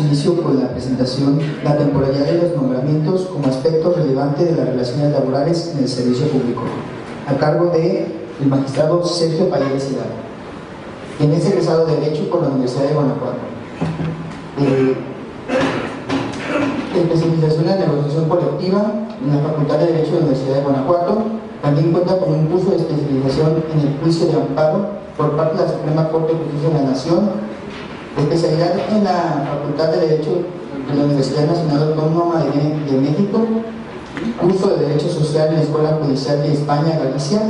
inicio con la presentación la temporalidad de los nombramientos como aspecto relevante de las relaciones laborales en el servicio público, a cargo del magistrado Sergio Payeles Hidalgo, quien es egresado de Derecho por la Universidad de Guanajuato. Especialización en la negociación colectiva en la Facultad de Derecho de la Universidad de Guanajuato. También cuenta con un curso de especialización en el juicio de amparo por parte de la Suprema Corte de Justicia de la Nación. Especialidad en la Facultad de Derecho de la Universidad Nacional Autónoma de México. Curso de Derecho Social en la Escuela Judicial de España, Galicia.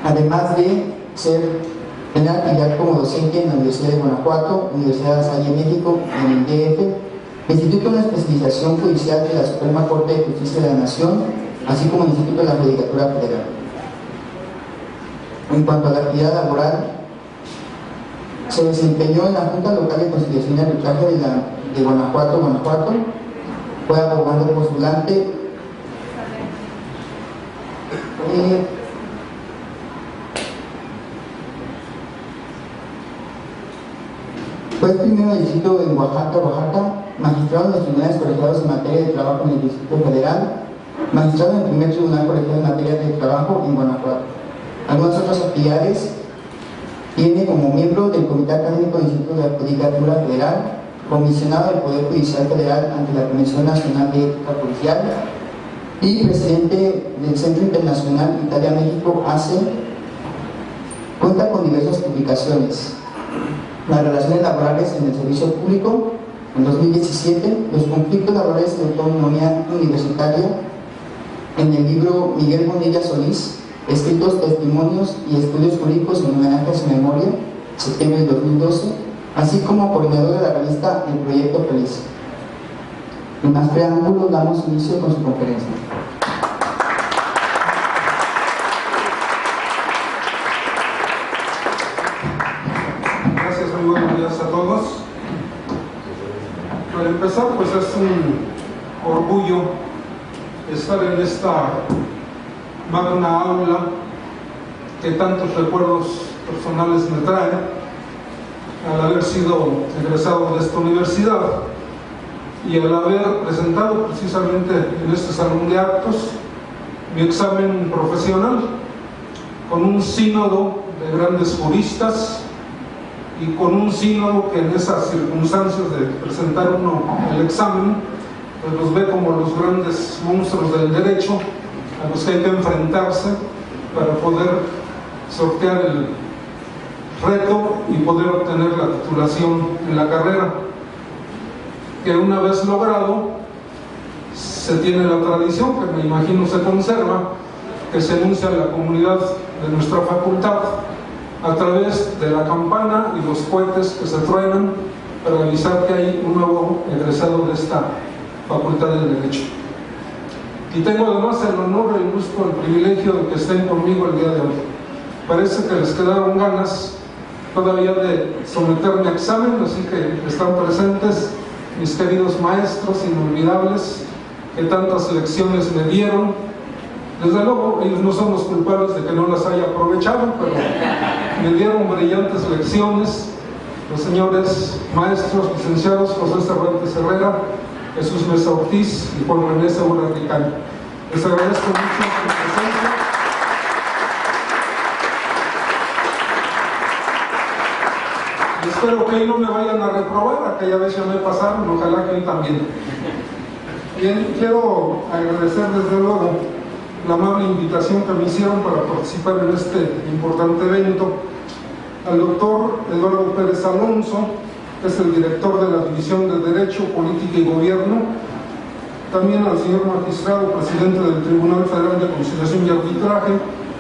Además de tener actividad como docente en la Universidad de Guanajuato, Universidad de La Salle, México, en el DF, Instituto de Especialización Judicial de la Suprema Corte de Justicia de la Nación, así como el Instituto de la Judicatura Federal. En cuanto a la actividad laboral, se desempeñó en la Junta Local de Conciliación y Arbitraje de Guanajuato. Fue abogado postulante. Fue primero del distrito en Oaxaca, magistrado en los tribunales colegiados en materia de trabajo en el Distrito Federal, magistrado en el primer tribunal colegiado en materia de trabajo en Guanajuato. Algunas otras actividades: tiene como miembro del Comité Académico del Instituto de la Judicatura Federal, comisionado del Poder Judicial Federal ante la Comisión Nacional de Ética Policial y presidente del Centro Internacional Italia-México ACE. Cuenta con diversas publicaciones: las relaciones laborales en el servicio público, en 2017, los conflictos laborales en la autonomía universitaria, en el libro Miguel Bonilla Solís, Escritos, Testimonios y Estudios Jurídicos en homenaje a su memoria, septiembre de 2012, así como coordinador de la revista El Proyecto Feliz. Sin más preámbulos, damos inicio con su conferencia. Gracias, muy buenos días a todos. Para empezar, pues es un orgullo estar en esta magna aula que tantos recuerdos personales me trae al haber sido egresado de esta universidad y al haber presentado precisamente en este salón de actos mi examen profesional con un sínodo de grandes juristas y con un sínodo que en esas circunstancias de presentar uno el examen pues los ve como los grandes monstruos del derecho a los que hay que enfrentarse para poder sortear el reto y poder obtener la titulación en la carrera, que una vez logrado se tiene la tradición, que me imagino se conserva, que se anuncia a la comunidad de nuestra facultad a través de la campana y los cohetes que se truenan para avisar que hay un nuevo egresado de esta Facultad de Derecho. Y tengo además el honor, el gusto, el privilegio de que estén conmigo el día de hoy. Parece que les quedaron ganas todavía de someterme a examen, así que están presentes mis queridos maestros inolvidables que tantas lecciones me dieron. Desde luego, ellos no son los culpables de que no las haya aprovechado, pero me dieron brillantes lecciones los señores maestros licenciados José Cervantes Herrera, Jesús Mesa Ortiz y Juan René Segura Ricaño. Les agradezco mucho su presencia. Y espero que hoy no me vayan a reprobar, aquella vez ya me pasaron, ojalá que hoy también. Bien, quiero agradecer desde luego la amable invitación que me hicieron para participar en este importante evento al doctor Eduardo Pérez Alonso, que es el director de la División de Derecho, Política y Gobierno, también al señor magistrado presidente del Tribunal Federal de Conciliación y Arbitraje,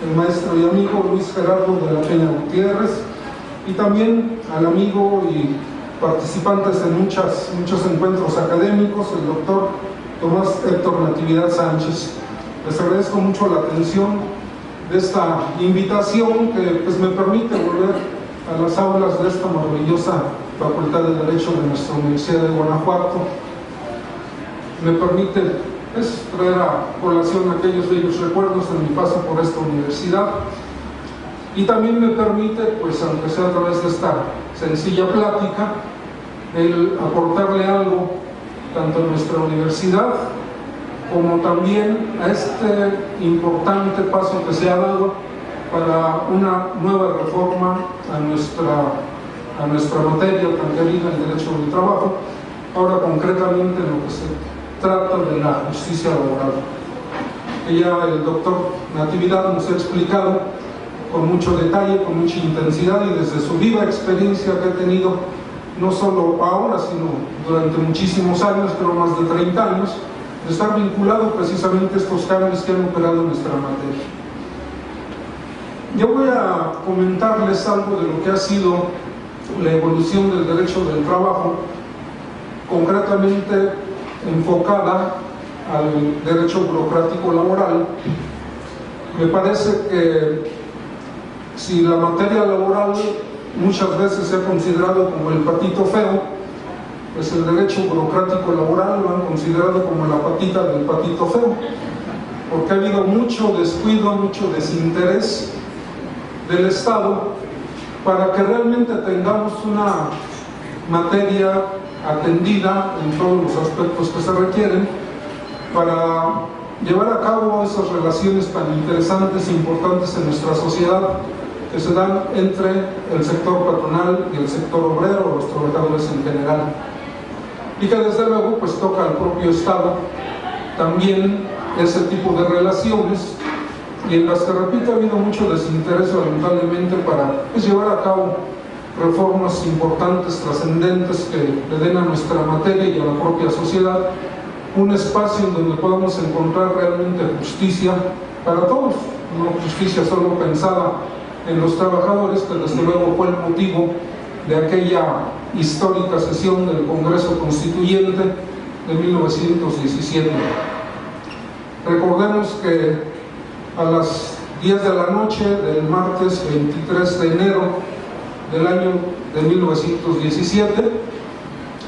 el maestro y amigo Luis Gerardo de la Peña Gutiérrez, y también al amigo y participantes en muchos encuentros académicos, el doctor Tomás Héctor Natividad Sánchez. Les agradezco mucho la atención de esta invitación que pues me permite volver a las aulas de esta maravillosa Facultad de Derecho de nuestra Universidad de Guanajuato. Me permite traer a colación aquellos bellos recuerdos de mi paso por esta universidad, y también me permite, pues aunque sea a través de esta sencilla plática, el aportarle algo tanto a nuestra universidad como también a este importante paso que se ha dado para una nueva reforma a nuestra materia tan querida, el derecho del trabajo, ahora concretamente en lo que se trata de la justicia laboral. Ya el doctor Natividad nos ha explicado con mucho detalle, con mucha intensidad y desde su viva experiencia que ha tenido, no solo ahora, sino durante muchísimos años, creo más de 30 años, de estar vinculado precisamente a estos cambios que han operado en nuestra materia. Yo voy a comentarles algo de lo que ha sido la evolución del derecho del trabajo, concretamente enfocada al derecho burocrático laboral. Me parece que si la materia laboral muchas veces se ha considerado como el patito feo, pues el derecho burocrático laboral lo han considerado como la patita del patito feo, porque ha habido mucho descuido, mucho desinterés del Estado para que realmente tengamos una materia atendida en todos los aspectos que se requieren para llevar a cabo esas relaciones tan interesantes e importantes en nuestra sociedad que se dan entre el sector patronal y el sector obrero, los trabajadores en general, y que desde luego pues toca al propio Estado también ese tipo de relaciones, y en las que, repito, ha habido mucho desinterés lamentablemente para llevar a cabo reformas importantes, trascendentes, que le den a nuestra materia y a la propia sociedad un espacio en donde podamos encontrar realmente justicia para todos, no justicia solo pensada en los trabajadores, que desde luego fue el motivo de aquella histórica sesión del Congreso Constituyente de 1917. Recordemos que a las 10 de la noche del martes 23 de enero del año de 1917,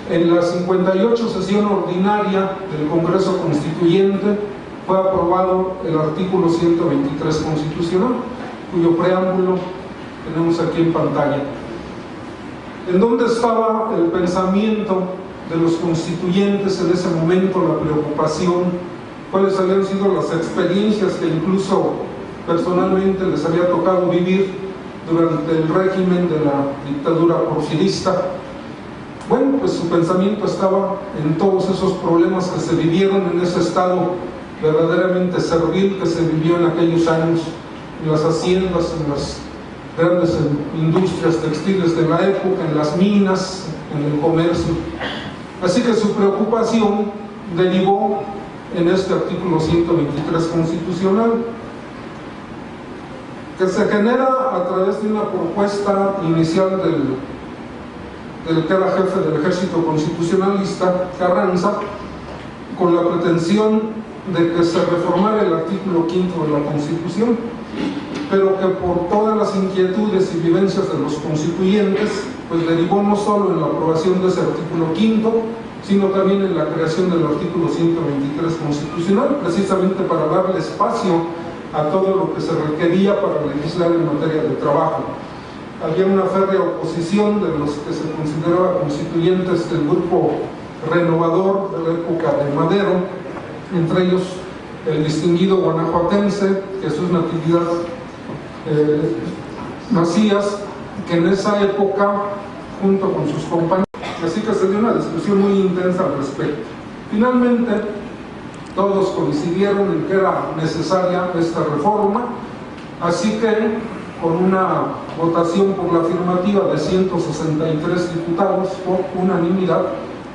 en la 58 sesión ordinaria del Congreso Constituyente fue aprobado el artículo 123 constitucional, cuyo preámbulo tenemos aquí en pantalla. ¿En dónde estaba el pensamiento de los constituyentes en ese momento, la preocupación? ¿Cuáles habían sido las experiencias que incluso personalmente les había tocado vivir durante el régimen de la dictadura porfirista? Bueno, pues su pensamiento estaba en todos esos problemas que se vivieron en ese estado verdaderamente servil que se vivió en aquellos años, en las haciendas, en las grandes industrias textiles de la época, en las minas, en el comercio. Así que su preocupación derivó en este artículo 123 constitucional, que se genera a través de una propuesta inicial del que era jefe del ejército constitucionalista, Carranza, con la pretensión de que se reformara el artículo 5 de la Constitución, pero que por todas las inquietudes y vivencias de los constituyentes, pues derivó no solo en la aprobación de ese artículo 5, sino también en la creación del artículo 123 constitucional, precisamente para darle espacio a todo lo que se requería para legislar en materia de trabajo. Había una férrea oposición de los que se consideraba constituyentes del grupo renovador de la época de Madero, entre ellos el distinguido guanajuatense Jesús Natividad Macías, que en esa época, junto con sus compañeros, así que se dio una discusión muy intensa al respecto. Finalmente, todos coincidieron en que era necesaria esta reforma, así que con una votación por la afirmativa de 163 diputados por unanimidad,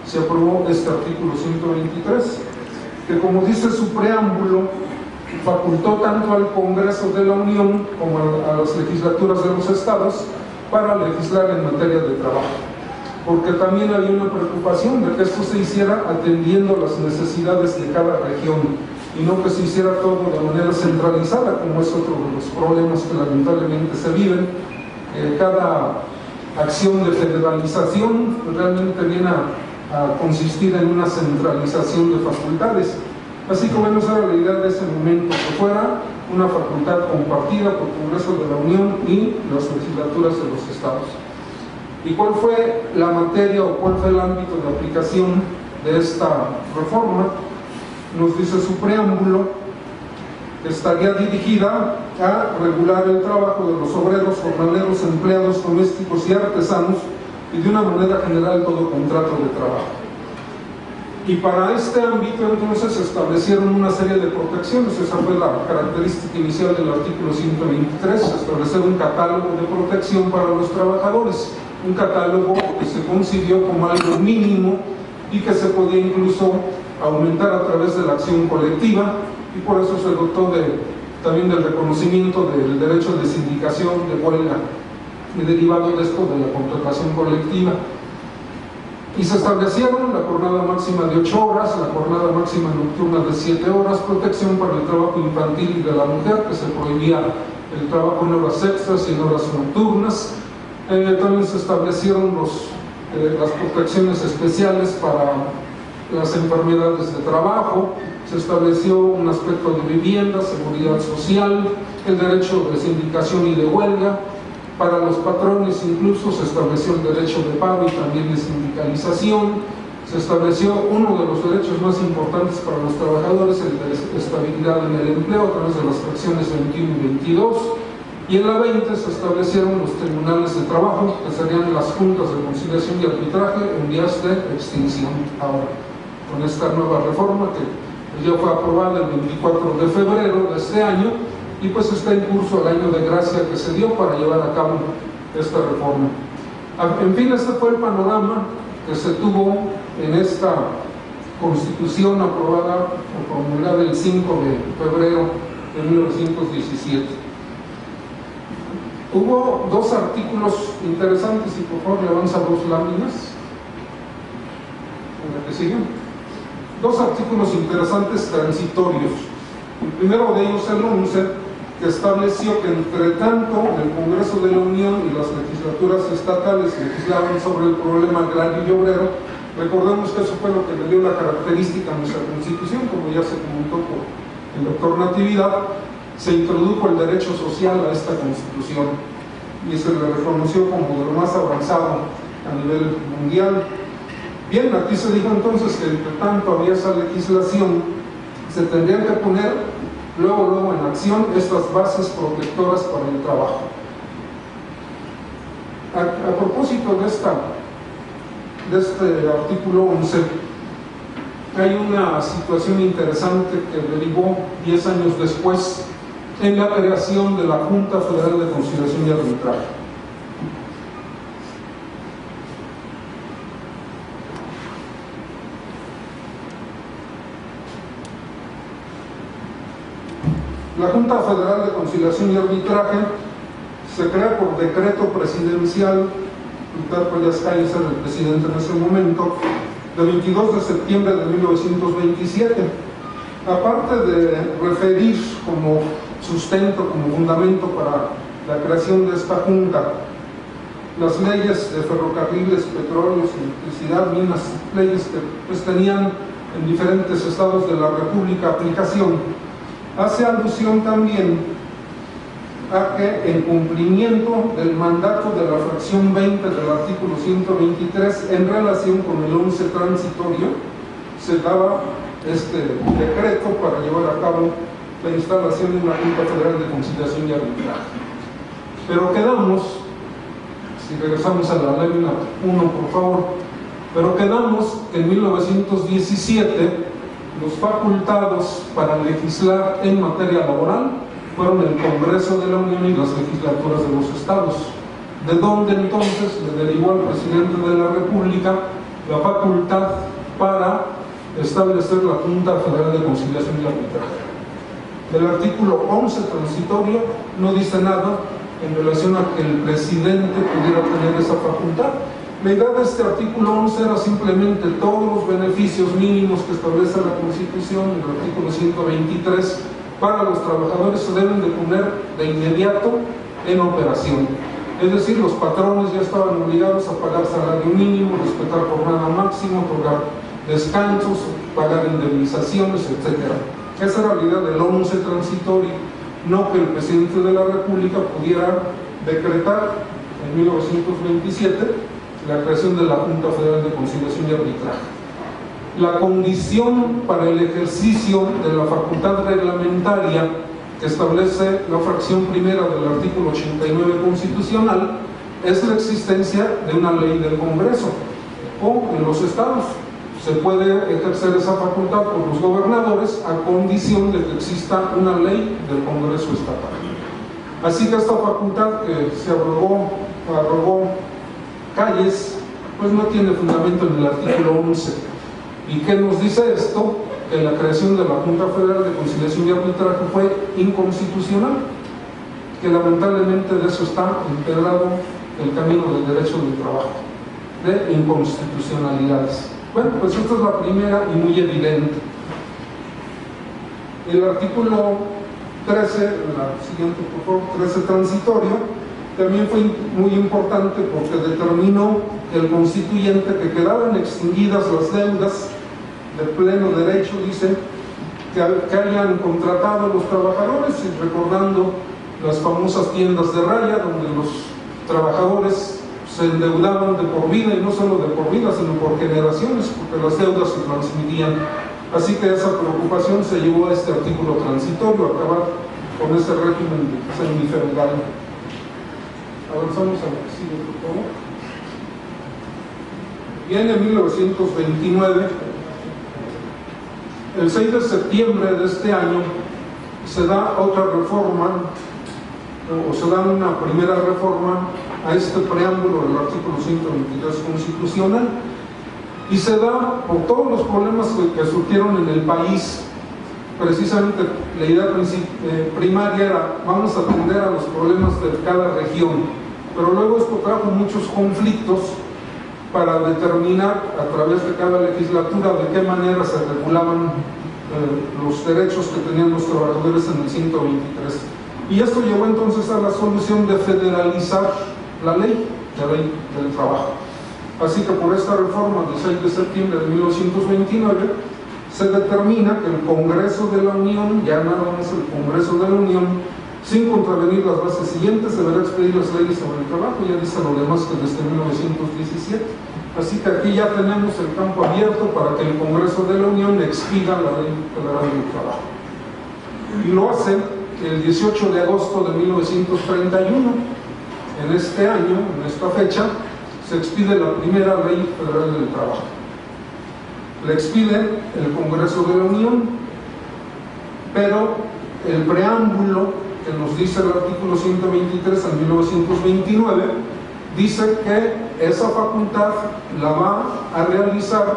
se aprobó este artículo 123, que, como dice su preámbulo, facultó tanto al Congreso de la Unión como a las legislaturas de los estados para legislar en materia de trabajo, porque también había una preocupación de que esto se hiciera atendiendo las necesidades de cada región y no que se hiciera todo de manera centralizada, como es otro de los problemas que lamentablemente se viven. Cada acción de federalización realmente viene a consistir en una centralización de facultades. Así que bueno, esa era la idea de ese momento, que fuera una facultad compartida por el Congreso de la Unión y las legislaturas de los estados. ¿Y cuál fue la materia o cuál fue el ámbito de aplicación de esta reforma? Nos dice su preámbulo: estaría dirigida a regular el trabajo de los obreros, jornaleros, empleados domésticos y artesanos, y de una manera general todo contrato de trabajo. Y para este ámbito entonces se establecieron una serie de protecciones. Esa fue la característica inicial del artículo 123, establecer un catálogo de protección para los trabajadores, un catálogo que se concibió como algo mínimo y que se podía incluso aumentar a través de la acción colectiva, y por eso se dotó también del reconocimiento del derecho de sindicación, de huelga, y derivado de esto de la contratación colectiva. Y se establecieron la jornada máxima de 8 horas, la jornada máxima nocturna de 7 horas, protección para el trabajo infantil y de la mujer, que se prohibía el trabajo en horas extras y en horas nocturnas. También se establecieron las protecciones especiales para las enfermedades de trabajo. Se estableció un aspecto de vivienda, seguridad social, el derecho de sindicación y de huelga. Para los patrones incluso se estableció el derecho de pago y también de sindicalización. Se estableció uno de los derechos más importantes para los trabajadores, el de estabilidad en el empleo, a través de las fracciones 21 y 22. Y en la 20 se establecieron los tribunales de trabajo, que serían las juntas de conciliación y arbitraje en vías de extinción. Ahora, con esta nueva reforma que ya fue aprobada el 24 de febrero de este año, y pues está en curso el año de gracia que se dio para llevar a cabo esta reforma. En fin, este fue el panorama que se tuvo en esta Constitución aprobada o promulgada el 5 de febrero de 1917. Hubo 2 artículos interesantes, y por favor le avanza 2 láminas. En la que siguen. 2 artículos interesantes transitorios. El primero de ellos, el 11, que estableció que entre tanto el Congreso de la Unión y las legislaturas estatales legislaban sobre el problema agrario y obrero. Recordemos que eso fue lo que le dio la característica a nuestra Constitución, como ya se comentó por el doctor Natividad. Se introdujo el derecho social a esta Constitución y se le reconoció como de lo más avanzado a nivel mundial. Bien, aquí se dijo entonces que entre tanto había esa legislación, se tendrían que poner luego en acción estas bases protectoras para el trabajo. A propósito de este artículo 11, hay una situación interesante que derivó 10 años después en la creación de la Junta Federal de Conciliación y Arbitraje. La Junta Federal de Conciliación y Arbitraje se crea por decreto presidencial, Plutarco Elías Calles era el presidente en ese momento, del 22 de septiembre de 1927. Aparte de referir como sustento, como fundamento para la creación de esta Junta, las leyes de ferrocarriles, petróleos, electricidad, minas, leyes que pues tenían en diferentes estados de la República aplicación, hace alusión también a que en cumplimiento del mandato de la fracción 20 del artículo 123 en relación con el 11 transitorio, se daba este decreto para llevar a cabo la instalación de una Junta Federal de Conciliación y Arbitraje. Pero quedamos, si regresamos a la lámina 1 por favor, pero quedamos que en 1917 los facultados para legislar en materia laboral fueron el Congreso de la Unión y las legislaturas de los estados, de donde entonces le derivó al presidente de la República la facultad para establecer la Junta Federal de Conciliación y Arbitraje. El artículo 11 transitorio no dice nada en relación a que el presidente pudiera tener esa facultad. La idea de este artículo 11 era simplemente todos los beneficios mínimos que establece la Constitución, el artículo 123, para los trabajadores se deben de poner de inmediato en operación. Es decir, los patrones ya estaban obligados a pagar salario mínimo, respetar jornada máxima, otorgar descansos, pagar indemnizaciones, etc. Esa era la idea del 11 transitorio, no que el presidente de la República pudiera decretar en 1927 la creación de la Junta Federal de Conciliación y Arbitraje. La condición para el ejercicio de la facultad reglamentaria que establece la fracción primera del artículo 89 constitucional es la existencia de una ley del Congreso, o en los estados se puede ejercer esa facultad por los gobernadores a condición de que exista una ley del Congreso estatal. Así que esta facultad que se abrogó Calles, pues no tiene fundamento en el artículo 11. ¿Y qué nos dice esto? Que la creación de la Junta Federal de Conciliación y Arbitraje fue inconstitucional, que lamentablemente de eso está integrado el camino del derecho del trabajo, de inconstitucionalidades. Bueno, pues esta es la primera y muy evidente. El artículo 13, la siguiente por favor, 13 transitorio, también fue muy importante porque determinó el constituyente que quedaban extinguidas las deudas de pleno derecho, dice, que hayan contratado a los trabajadores, y recordando las famosas tiendas de raya donde los trabajadores se endeudaban de por vida, y no solo de por vida, sino por generaciones, porque las deudas se transmitían. Así que esa preocupación se llevó a este artículo transitorio, a acabar con ese régimen semifeudal. Avanzamos a lo que sigue, por favor. Viene 1929, el 6 de septiembre de este año se da otra reforma, o se da una primera reforma a este preámbulo del artículo 123 constitucional, y se da por todos los problemas que surgieron en el país. Precisamente la idea primaria era: vamos a atender a los problemas de cada región, pero luego esto trajo muchos conflictos para determinar a través de cada legislatura de qué manera se regulaban los derechos que tenían los trabajadores en el 123. Y esto llevó entonces a la solución de federalizar la ley del trabajo. Así que por esta reforma del 6 de septiembre de 1929 se determina que el Congreso de la Unión, ya nada más el Congreso de la Unión, sin contravenir las bases siguientes, deberá expedir las leyes sobre el trabajo. Ya dice lo demás que desde 1917. Así que aquí ya tenemos el campo abierto para que el Congreso de la Unión expida la ley federal del trabajo. Y lo hace el 18 de agosto de 1931. En este año, en esta fecha, se expide la primera ley federal del trabajo. La expide el Congreso de la Unión, pero el preámbulo que nos dice el artículo 123 en 1929 dice que esa facultad la va a realizar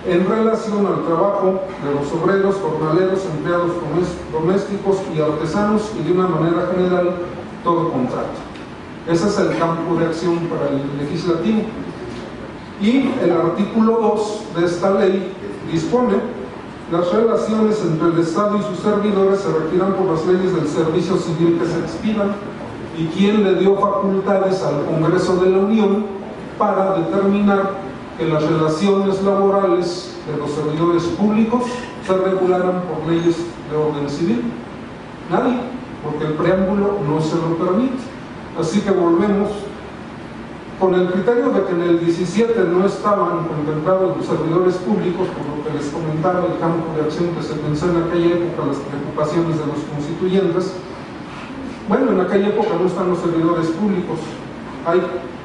en relación al trabajo de los obreros, jornaleros, empleados domésticos y artesanos, y de una manera general todo contrato. Ese es el campo de acción para el legislativo. Y el artículo 2 de esta ley dispone: las relaciones entre el Estado y sus servidores se regirán por las leyes del servicio civil que se expidan. Y quien le dio facultades al Congreso de la Unión para determinar que las relaciones laborales de los servidores públicos se regularan por leyes de orden civil. Nadie, porque el preámbulo no se lo permite. Así que volvemos con el criterio de que en el 17 no estaban contemplados los servidores públicos, por lo que les comentaba el campo de acción que se pensó en aquella época, las preocupaciones de los constituyentes. Bueno, en aquella época no están los servidores públicos, hay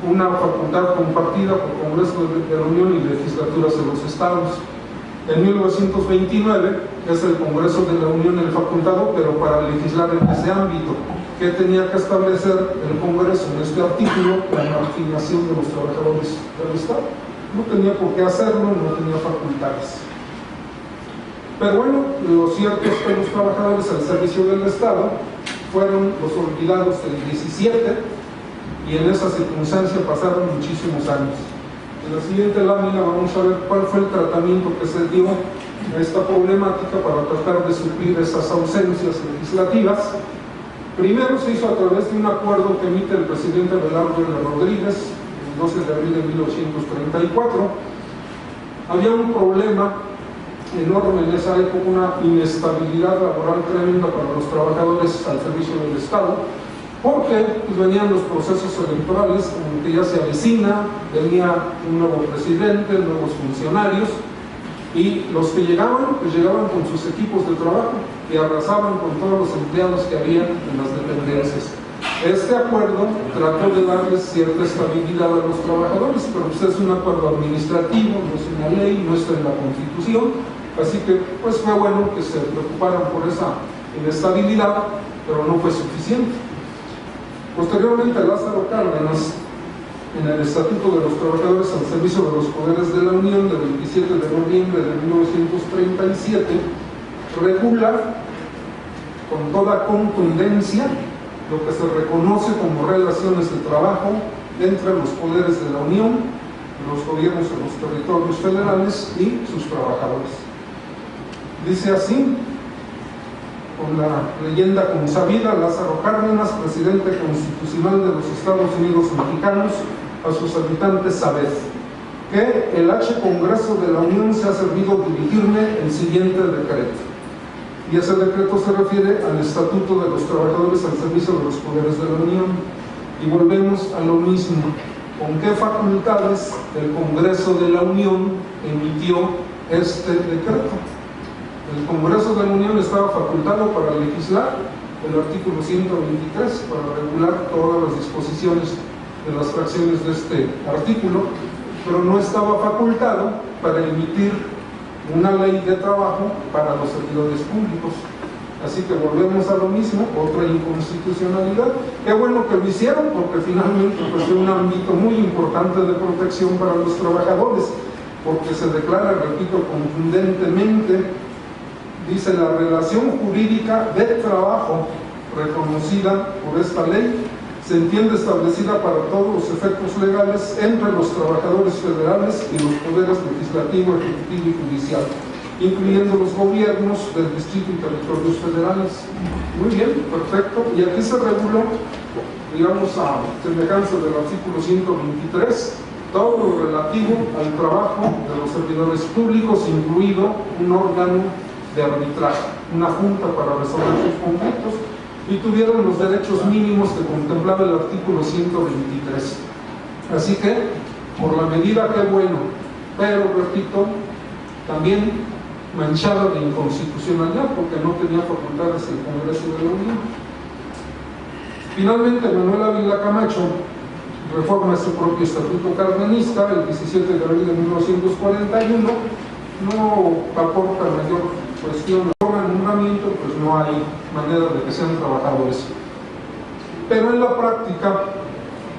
una facultad compartida por Congreso de la Unión y legislaturas de los estados. En 1929 es el Congreso de la Unión el facultado, pero para legislar en ese ámbito. ¿Qué tenía que establecer el Congreso en este artículo? La marginación de los trabajadores del Estado. No tenía por qué hacerlo, no tenía facultades. Pero bueno, lo cierto es que los trabajadores al servicio del Estado fueron los olvidados del 17, y en esa circunstancia pasaron muchísimos años. En la siguiente lámina vamos a ver cuál fue el tratamiento que se dio a esta problemática para tratar de suplir esas ausencias legislativas. Primero se hizo a través de un acuerdo que emite el presidente Abelardo L. Rodríguez el 12 de abril de 1934. Había un problema enorme en esa época, una inestabilidad laboral tremenda para los trabajadores al servicio del Estado, porque pues, venían los procesos electorales, como que ya se avecina, venía un nuevo presidente, nuevos funcionarios, y los que llegaban, pues llegaban con sus equipos de trabajo y arrasaban con todos los empleados que había en las dependencias. Este acuerdo trató de darles cierta estabilidad a los trabajadores, pero pues es un acuerdo administrativo, no es una ley, no está en la Constitución, así que pues fue bueno que se preocuparan por esa inestabilidad, pero no fue suficiente. Posteriormente, Lázaro Cárdenas, en el Estatuto de los Trabajadores al Servicio de los Poderes de la Unión del 27 de noviembre de 1937, regula con toda contundencia lo que se reconoce como relaciones de trabajo entre los poderes de la Unión, los gobiernos de los territorios federales y sus trabajadores. Dice así, con la leyenda consabida, Lázaro Cárdenas, presidente constitucional de los Estados Unidos mexicanos, a sus habitantes sabed que el H. Congreso de la Unión se ha servido dirigirme el siguiente decreto. Y ese decreto se refiere al Estatuto de los Trabajadores al Servicio de los Poderes de la Unión. Y volvemos a lo mismo. ¿Con qué facultades el Congreso de la Unión emitió este decreto? El Congreso de la Unión estaba facultado para legislar el artículo 123, para regular todas las disposiciones de las fracciones de este artículo, pero no estaba facultado para emitir una ley de trabajo para los servidores públicos. Así que volvemos a lo mismo, otra inconstitucionalidad. Qué bueno que lo hicieron, porque finalmente pues, fue un ámbito muy importante de protección para los trabajadores, porque se declara, repito, contundentemente, dice, la relación jurídica de trabajo reconocida por esta ley se entiende establecida para todos los efectos legales entre los trabajadores federales y los poderes legislativo, ejecutivo y judicial, incluyendo los gobiernos del distrito y territorios federales. Muy bien, perfecto. Y aquí se reguló, digamos, a semejanza del artículo 123, todo lo relativo al trabajo de los servidores públicos, incluido un órgano de arbitraje, una junta para resolver sus conflictos, y tuvieron los derechos mínimos que contemplaba el artículo 123. Así que, por la medida, qué bueno, pero repito, también manchada de inconstitucionalidad, porque no tenía facultades el Congreso de la Unión. Finalmente, Manuel Ávila Camacho reforma su propio estatuto cardenista el 17 de abril de 1941, no aporta mayor cuestión de nombramiento, pues no hay manera de que sean trabajadores. Pero en la práctica,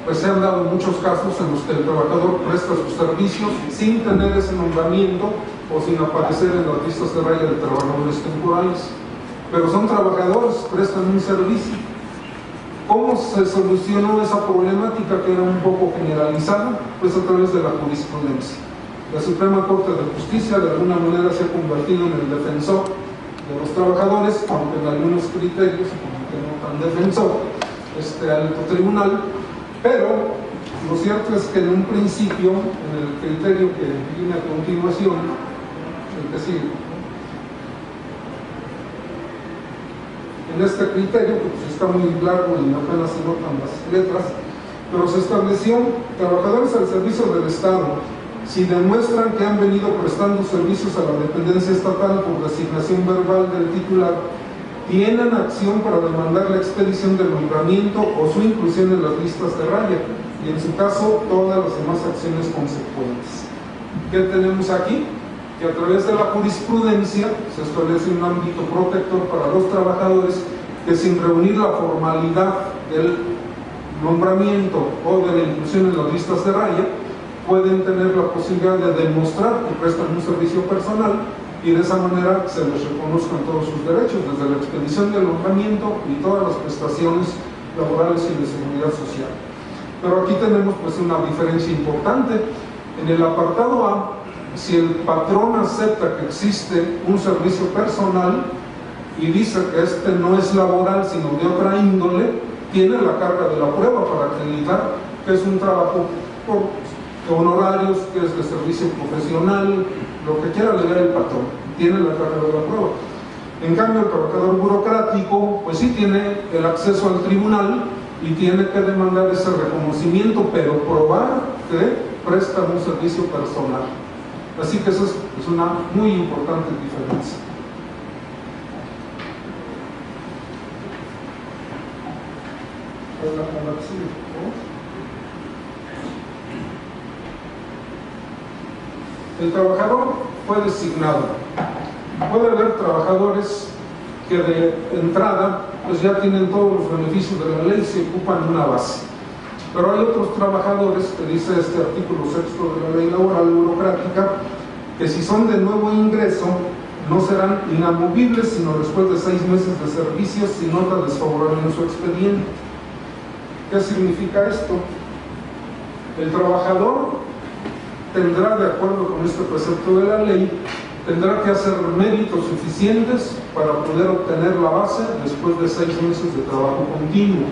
pues se han dado muchos casos en los que el trabajador presta sus servicios sin tener ese nombramiento o sin aparecer en las listas de raya de trabajadores temporales. Pero son trabajadores, prestan un servicio. ¿Cómo se solucionó esa problemática que era un poco generalizada? Pues a través de la jurisprudencia. La Suprema Corte de Justicia de alguna manera se ha convertido en el defensor de los trabajadores, aunque en algunos criterios, como que no tan defensor, alto tribunal, pero lo cierto es que en un principio, en el criterio que viene a continuación, el que sigue, en este criterio, que pues está muy largo y apenas se notan las letras, pero se estableció trabajadores al servicio del Estado, si demuestran que han venido prestando servicios a la dependencia estatal por designación verbal del titular, tienen acción para demandar la expedición del nombramiento o su inclusión en las listas de raya, y en su caso todas las demás acciones consecuentes. ¿Qué tenemos aquí? Que a través de la jurisprudencia se establece un ámbito protector para los trabajadores que, sin reunir la formalidad del nombramiento o de la inclusión en las listas de raya, pueden tener la posibilidad de demostrar que prestan un servicio personal y de esa manera se les reconozcan todos sus derechos, desde la expedición del nombramiento y todas las prestaciones laborales y de seguridad social. Pero aquí tenemos pues una diferencia importante. En el apartado A, si el patrón acepta que existe un servicio personal y dice que este no es laboral sino de otra índole, tiene la carga de la prueba para acreditar que es un trabajo por honorarios, que es de servicio profesional, lo que quiera alegar el patrón, tiene la carga de la prueba. En cambio, el trabajador burocrático, pues sí tiene el acceso al tribunal y tiene que demandar ese reconocimiento, pero probar que presta un servicio personal. Así que eso es una muy importante diferencia. El trabajador fue designado. Puede haber trabajadores que de entrada pues ya tienen todos los beneficios de la ley y se ocupan una base. Pero hay otros trabajadores, que dice este artículo 6 de la Ley Laboral Burocrática, que si son de nuevo ingreso no serán inamovibles sino después de 6 meses de servicio sin nota desfavorable en su expediente. ¿Qué significa esto? El trabajador tendrá, de acuerdo con este precepto de la ley, tendrá que hacer méritos suficientes para poder obtener la base después de 6 meses de trabajo continuo.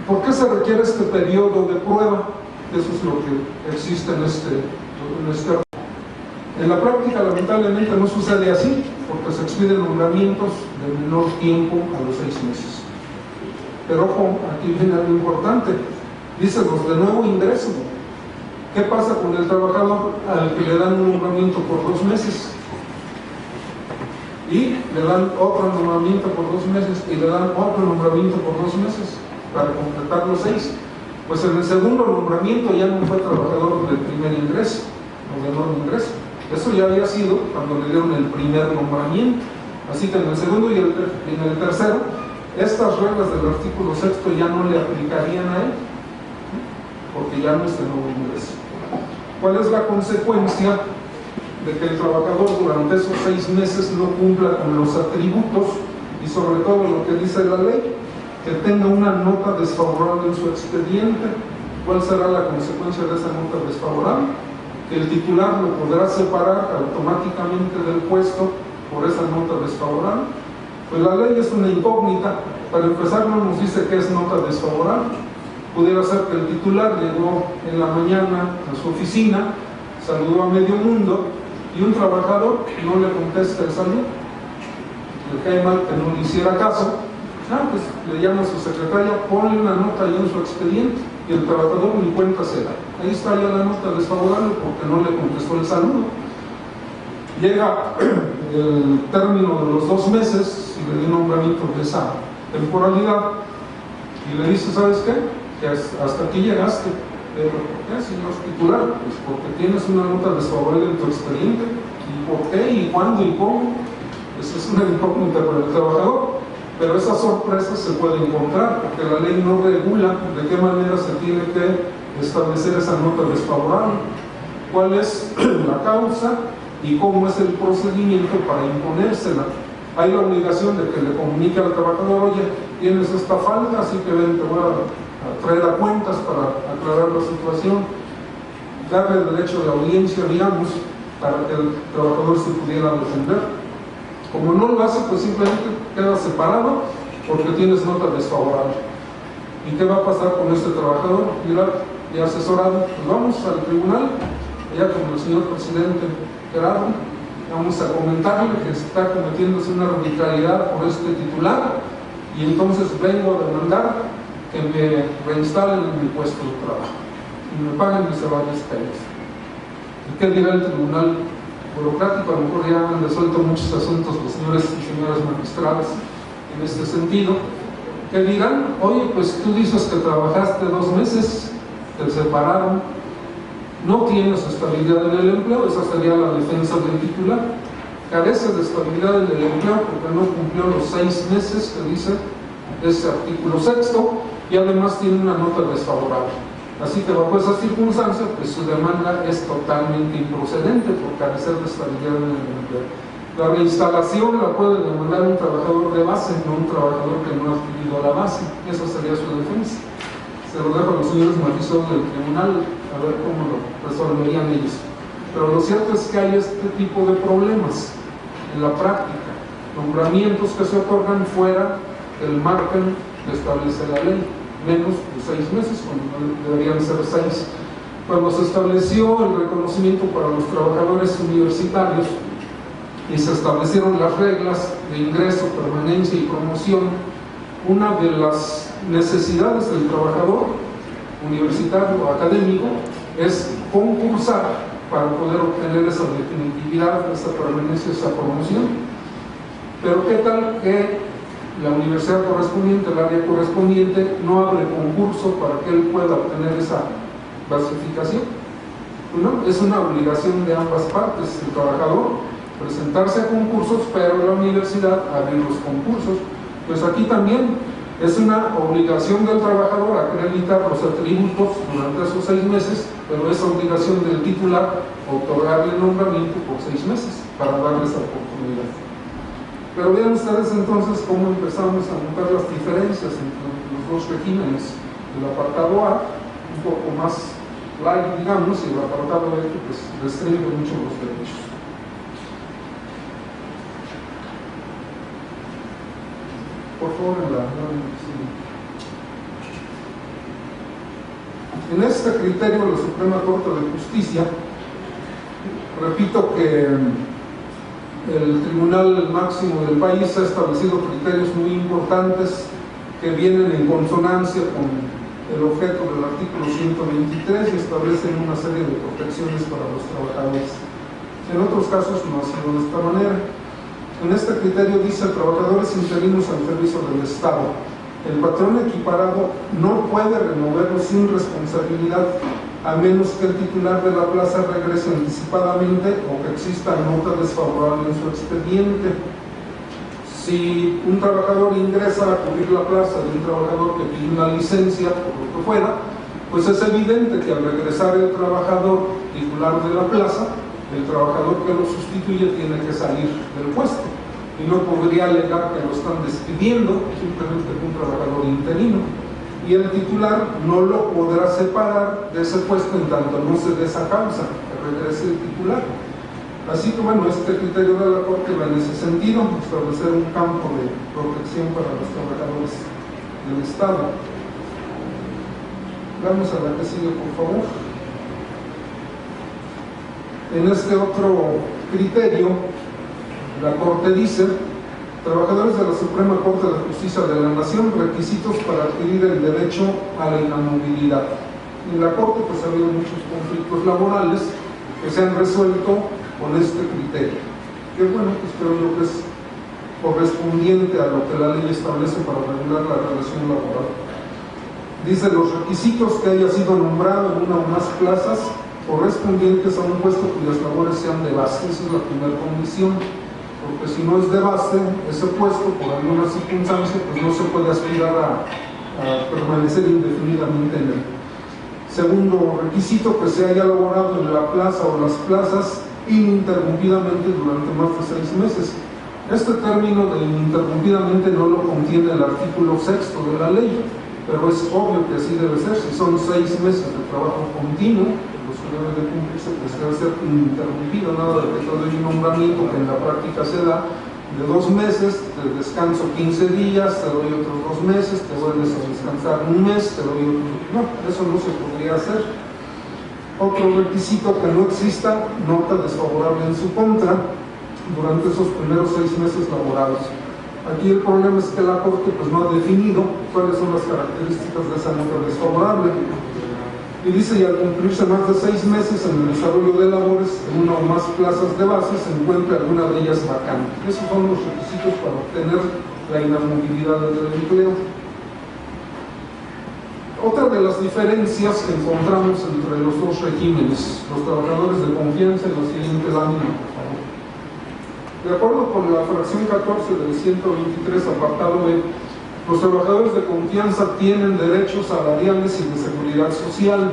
¿Por qué se requiere este periodo de prueba? Eso es lo que existe en este. En la práctica, lamentablemente, no sucede así, porque se expiden nombramientos de menor tiempo a los 6 meses. Pero ojo, aquí viene algo importante. Dice los de nuevo ingreso. ¿Qué pasa con el trabajador al que le dan un nombramiento por 2 meses? Y le dan otro nombramiento por 2 meses y le dan otro nombramiento por 2 meses para completar los 6. Pues en el segundo nombramiento ya no fue trabajador del primer ingreso o del nuevo ingreso. Eso ya había sido cuando le dieron el primer nombramiento. Así que en el segundo y en el tercero, estas reglas del artículo 6 ya no le aplicarían a él, porque ya no es de nuevo ingreso. ¿Cuál es la consecuencia de que el trabajador durante esos 6 meses no cumpla con los atributos y sobre todo lo que dice la ley? Que tenga una nota desfavorable en su expediente. ¿Cuál será la consecuencia de esa nota desfavorable? Que el titular lo podrá separar automáticamente del puesto por esa nota desfavorable. Pues la ley es una incógnita. Para empezar, no nos dice qué es nota desfavorable. Pudiera ser que el titular llegó en la mañana a su oficina, saludó a medio mundo y un trabajador no le contesta el saludo. Le cae mal que no le hiciera caso. Pues le llama a su secretaria, ponle una nota ahí en su expediente y el trabajador ni cuenta se da. Ahí está ya la nota desfavorable porque no le contestó el saludo. Llega el término de los 2 meses y le dio nombramiento de esa temporalidad y le dice, ¿sabes qué? Que hasta aquí llegaste. Pero ¿por qué, señor titular? Pues porque tienes una nota desfavorable en tu expediente. ¿Y por qué? ¿Y cuándo? ¿Y cómo? Pues es una incógnita para el trabajador. Pero esas sorpresas se pueden encontrar porque la ley no regula de qué manera se tiene que establecer esa nota desfavorable, cuál es la causa y cómo es el procedimiento para imponérsela. Hay la obligación de que le comunique al trabajador, oye, tienes esta falta, así que ven, te voy a traer a cuentas para aclarar la situación, darle derecho de audiencia, digamos, para que el trabajador se pudiera defender. Como no lo hace, pues simplemente queda separado porque tienes nota desfavorable. ¿Y qué va a pasar con este trabajador? Mira, ya asesorado, pues vamos al tribunal, ya como el señor presidente Gerardo, vamos a comentarle que está cometiéndose una arbitrariedad por este titular y entonces vengo a demandar que me reinstalen en mi puesto de trabajo y me paguen mis salarios caídos. ¿Y qué dirá el tribunal burocrático? A lo mejor ya han resuelto muchos asuntos los señores y señoras magistrados en este sentido, que dirán, oye, pues tú dices que trabajaste 2 meses, te separaron, no tienes estabilidad en el empleo. Esa sería la defensa del titular. Carece de estabilidad en el empleo porque no cumplió los 6 meses que dice ese artículo 6 y además tiene una nota desfavorable. Así que bajo esas circunstancias, pues su demanda es totalmente improcedente por carecer de estabilidad en el empleo. La reinstalación la puede demandar un trabajador de base, no un trabajador que no ha adquirido la base. Esa sería su defensa. Se lo dejo a los señores magistrados del tribunal a ver cómo lo resolverían ellos. Pero lo cierto es que hay este tipo de problemas en la práctica. Nombramientos que se otorgan fuera del margen que establece la ley, menos de 6 meses, cuando deberían ser 6. Cuando se estableció el reconocimiento para los trabajadores universitarios y se establecieron las reglas de ingreso, permanencia y promoción, una de las necesidades del trabajador universitario o académico es concursar para poder obtener esa definitividad, esa permanencia, esa promoción. Pero ¿qué tal que la universidad correspondiente, el área correspondiente, no abre concurso para que él pueda obtener esa clasificación? No, es una obligación de ambas partes, el trabajador presentarse a concursos, pero la universidad abrir los concursos. Pues aquí también es una obligación del trabajador acreditar los atributos durante esos 6 meses, pero es obligación del titular otorgarle el nombramiento por 6 meses para darle esa oportunidad. Pero vean ustedes entonces cómo empezamos a notar las diferencias entre los dos regímenes. El apartado A, un poco más light, digamos, y el apartado B, pues restringe mucho los derechos. Por favor, en este criterio de la Suprema Corte de Justicia, repito que el Tribunal Máximo del país ha establecido criterios muy importantes que vienen en consonancia con el objeto del artículo 123 y establecen una serie de protecciones para los trabajadores. En otros casos no ha sido de esta manera. En este criterio dice: trabajadores interinos al servicio del Estado. El patrón equiparado no puede removerlo sin responsabilidad, a menos que el titular de la plaza regrese anticipadamente o que exista nota desfavorable en su expediente. Si un trabajador ingresa a cubrir la plaza de un trabajador que pide una licencia, por lo que fuera, pues es evidente que al regresar el trabajador titular de la plaza, el trabajador que lo sustituye tiene que salir del puesto y no podría alegar que lo están despidiendo, simplemente un trabajador interino, y el titular no lo podrá separar de ese puesto en tanto no se dé esa causa, que regrese el titular. Así que bueno, este criterio de la Corte va en ese sentido, establecer un campo de protección para los trabajadores del Estado. Vamos a la que sigue, por favor. En este otro criterio, la Corte dice: trabajadores de la Suprema Corte de Justicia de la Nación, requisitos para adquirir el derecho a la inamovilidad. En la Corte pues ha habido muchos conflictos laborales que se han resuelto con este criterio, que bueno, pues creo yo que es correspondiente a lo que la ley establece para regular la relación laboral. Dice: los requisitos que haya sido nombrado en una o más plazas correspondientes a un puesto cuyas labores sean de base. Esa es la primera condición, porque si no es de base ese puesto, por alguna circunstancia, pues no se puede aspirar a permanecer indefinidamente en él. Segundo requisito, que se haya laborado en la plaza o las plazas ininterrumpidamente durante más de 6 meses. Este término de ininterrumpidamente no lo contiene el artículo 6º de la ley, pero es obvio que así debe ser. Si son 6 meses de trabajo continuo, los que deben de cumplirse, pues debe ser ininterrumpido, nada de que te doy un nombramiento que en la práctica se da de 2 meses, te descanso 15 días, te doy otros 2 meses, te vuelves a descansar 1 mes, te doy otro. No, eso no se podría hacer. Otro requisito, que no exista nota desfavorable en su contra durante esos primeros 6 meses laborados. Aquí el problema es que la Corte pues no ha definido cuáles son las características de esa nota desfavorable. Y dice: y al cumplirse más de 6 meses en el desarrollo de labores en una o más plazas de base, se encuentra alguna de ellas vacante. Esos son los requisitos para obtener la inamovilidad del empleo. Otra de las diferencias que encontramos entre los dos regímenes, los trabajadores de confianza, y la siguiente lámina, por favor. De acuerdo con la fracción 14 del 123, apartado B, los trabajadores de confianza tienen derechos salariales y de seguridad social.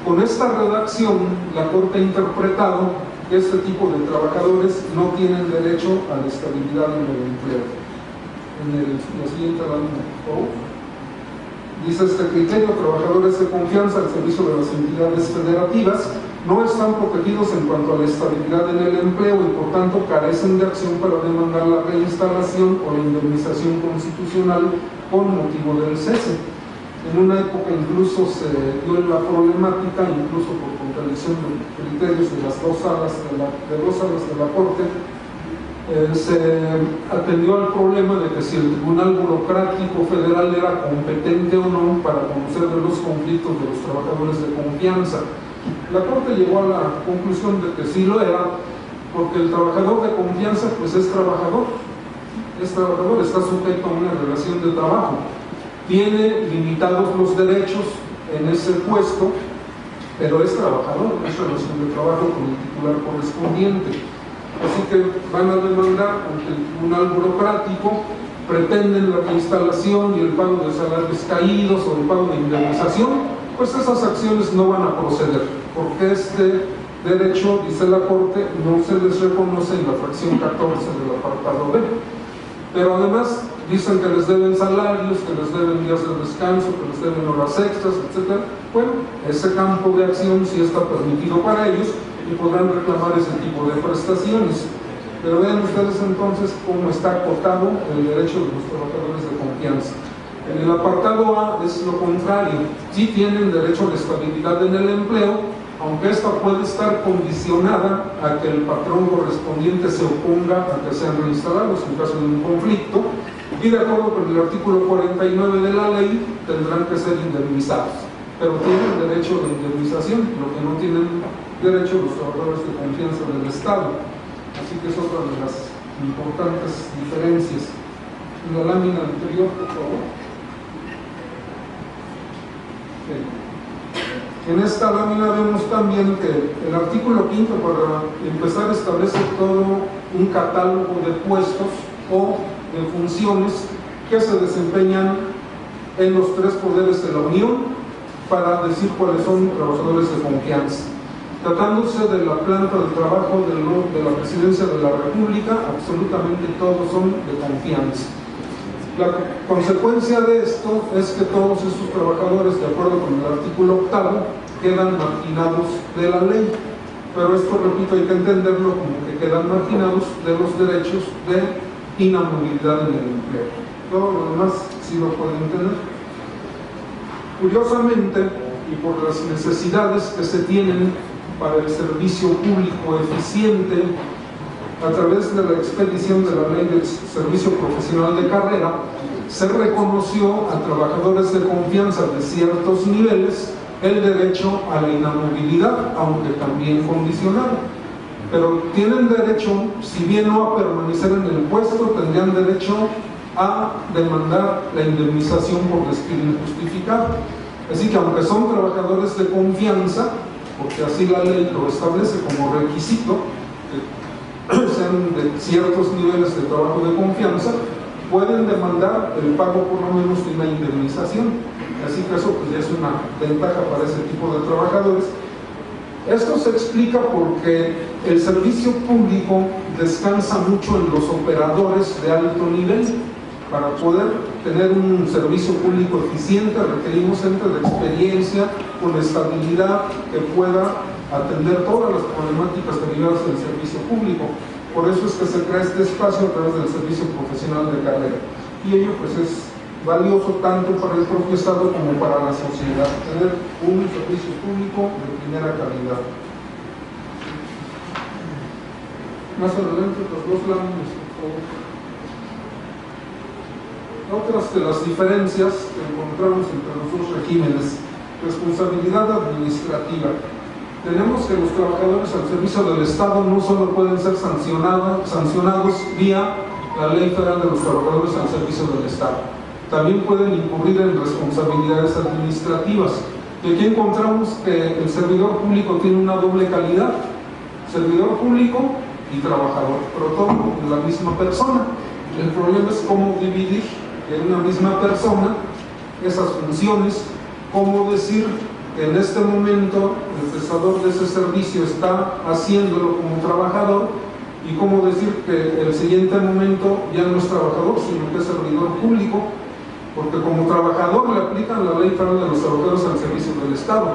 Con esta redacción, la Corte ha interpretado que este tipo de trabajadores no tienen derecho a la estabilidad en el empleo. La siguiente lámina, por favor. Dice este criterio: trabajadores de confianza al servicio de las entidades federativas no están protegidos en cuanto a la estabilidad en el empleo y por tanto carecen de acción para demandar la reinstalación o la indemnización constitucional con motivo del cese. En una época incluso se dio la problemática, incluso por contradicción de criterios de las dos salas de la Corte, se atendió al problema de que si el Tribunal Burocrático Federal era competente o no para conocer de los conflictos de los trabajadores de confianza. La Corte llegó a la conclusión de que sí lo era, porque el trabajador de confianza pues es trabajador, está sujeto a una relación de trabajo, tiene limitados los derechos en ese puesto, pero es trabajador, es relación de trabajo con el titular correspondiente. Así que van a demandar ante el Tribunal Burocrático, pretenden la reinstalación y el pago de salarios caídos o el pago de indemnización, pues esas acciones no van a proceder, porque este derecho, dice la Corte, no se les reconoce en la fracción 14 del apartado B. Pero además dicen que les deben salarios, que les deben días de descanso, que les deben horas extras, etc. Bueno, ese campo de acción sí está permitido para ellos y podrán reclamar ese tipo de prestaciones. Pero vean ustedes entonces cómo está acotado el derecho de los trabajadores de confianza. En el apartado A es lo contrario, sí tienen derecho a la estabilidad en el empleo, aunque esta puede estar condicionada a que el patrón correspondiente se oponga a que sean reinstalados en caso de un conflicto, y de acuerdo con el artículo 49 de la ley tendrán que ser indemnizados, pero tienen derecho de indemnización, lo que no tienen derecho los trabajadores de confianza del Estado. Así que es otra de las importantes diferencias. En la lámina anterior, por favor. En esta lámina vemos también que el artículo 5, para empezar, establece todo un catálogo de puestos o de funciones que se desempeñan en los tres poderes de la Unión, para decir cuáles son trabajadores de confianza. Tratándose de la planta de trabajo de la Presidencia de la República, absolutamente todos son de confianza. La consecuencia de esto es que todos estos trabajadores, de acuerdo con el artículo 8, quedan marginados de la ley. Pero esto, repito, hay que entenderlo como que quedan marginados de los derechos de inamovilidad en el empleo. Todo lo demás sí lo pueden tener. Curiosamente, y por las necesidades que se tienen para el servicio público eficiente, a través de la expedición de la Ley del Servicio Profesional de Carrera, se reconoció a trabajadores de confianza de ciertos niveles el derecho a la inamovilidad, aunque también condicionado. Pero tienen derecho, si bien no a permanecer en el puesto, tendrían derecho a demandar la indemnización por despido injustificado. Así que aunque son trabajadores de confianza, porque así la ley lo establece como requisito, sean de ciertos niveles de trabajo de confianza, pueden demandar el pago por lo menos de una indemnización. Así que eso pues ya es una ventaja para ese tipo de trabajadores. Esto se explica porque el servicio público descansa mucho en los operadores de alto nivel. Para poder tener un servicio público eficiente requerimos gente de experiencia, con estabilidad, que pueda atender todas las problemáticas derivadas del servicio público. Por eso es que se crea este espacio a través del servicio profesional de carrera. Y ello pues es valioso tanto para el propio Estado como para la sociedad, tener un servicio público de primera calidad. Más adelante, las dos láminas, por favor. Otras de las diferencias que encontramos entre los dos regímenes: responsabilidad administrativa. Tenemos que los trabajadores al servicio del Estado no solo pueden ser sancionados vía la Ley Federal de los Trabajadores al Servicio del Estado, también pueden incurrir en responsabilidades administrativas. Y aquí encontramos que el servidor público tiene una doble calidad: servidor público y trabajador, pero todo en la misma persona. El problema es cómo dividir en una misma persona esas funciones, cómo decir que en este momento el prestador de ese servicio está haciéndolo como trabajador, y cómo decir que el siguiente momento ya no es trabajador, sino que es servidor público, porque como trabajador le aplican la Ley Federal de los Trabajadores al Servicio del Estado,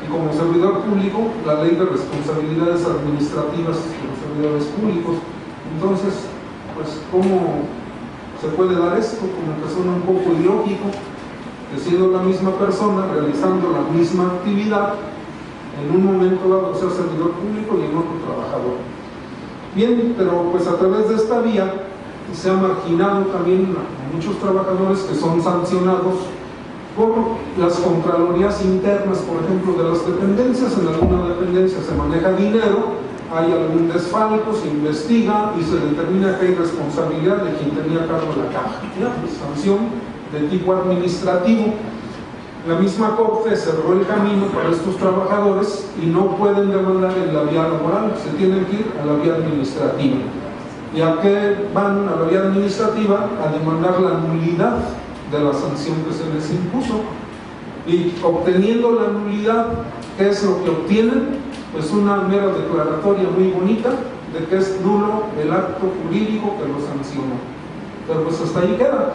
y como servidor público la Ley de Responsabilidades Administrativas de los Servidores Públicos. Entonces, pues, ¿cómo se puede dar esto? Como que suena un poco ilógico, que siendo la misma persona realizando la misma actividad, en un momento dado sea servidor público y en otro trabajador. Bien, pero pues a través de esta vía se ha marginado también a muchos trabajadores que son sancionados por las contralorías internas, por ejemplo, de las dependencias. En alguna dependencia se maneja dinero, hay algún desfalco, se investiga y se determina que hay responsabilidad de quien tenía a cargo la caja. Ya, pues, sanción de tipo administrativo. La misma Corte cerró el camino para estos trabajadores y no pueden demandar en la vía laboral, se tienen que ir a la vía administrativa. ¿Y a qué van a la vía administrativa? A demandar la nulidad de la sanción que se les impuso. Y obteniendo la nulidad, ¿qué es lo que obtienen? Pues una mera declaratoria muy bonita de que es nulo el acto jurídico que lo sancionó. Pero pues hasta ahí queda,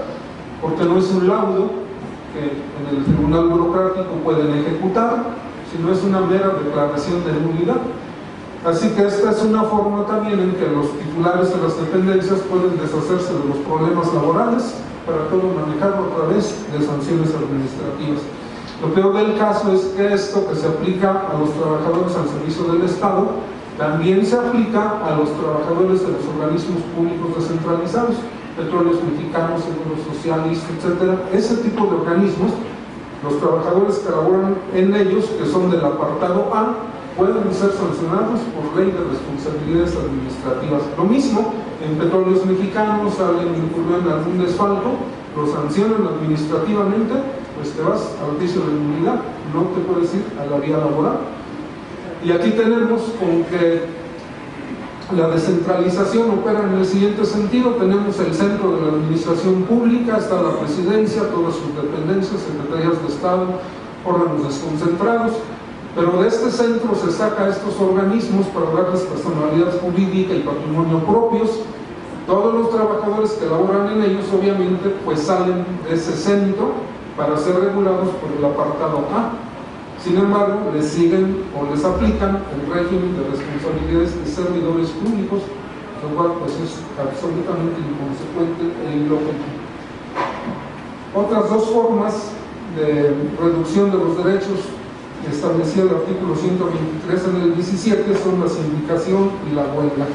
porque no es un laudo que en el tribunal burocrático pueden ejecutar, sino es una mera declaración de nulidad. Así que esta es una forma también en que los titulares de las dependencias pueden deshacerse de los problemas laborales para todo manejarlo a través de sanciones administrativas. Lo peor del caso es que esto que se aplica a los trabajadores al servicio del Estado también se aplica a los trabajadores de los organismos públicos descentralizados, Petróleos Mexicanos, Seguro Social, etcétera. Ese tipo de organismos, los trabajadores que laboran en ellos, que son del apartado A, pueden ser sancionados por ley de responsabilidades administrativas. Lo mismo, en Petróleos Mexicanos, alguien incurrió en algún desfalco, lo sancionan administrativamente, pues te vas al juicio de nulidad, no te puedes ir a la vía laboral. Y aquí tenemos con que la descentralización opera en el siguiente sentido. Tenemos el centro de la administración pública, está la presidencia, todas sus dependencias, secretarías de Estado, órganos desconcentrados, pero de este centro se saca estos organismos para darles personalidad jurídica y patrimonio propios. Todos los trabajadores que laboran en ellos, obviamente, pues salen de ese centro para ser regulados por el apartado A. Sin embargo, les siguen o les aplican el régimen de responsabilidades de servidores públicos, lo cual pues es absolutamente inconsecuente e ilógico. Otras dos formas de reducción de los derechos establecía el artículo 123 en el 17 son la sindicación y la huelga.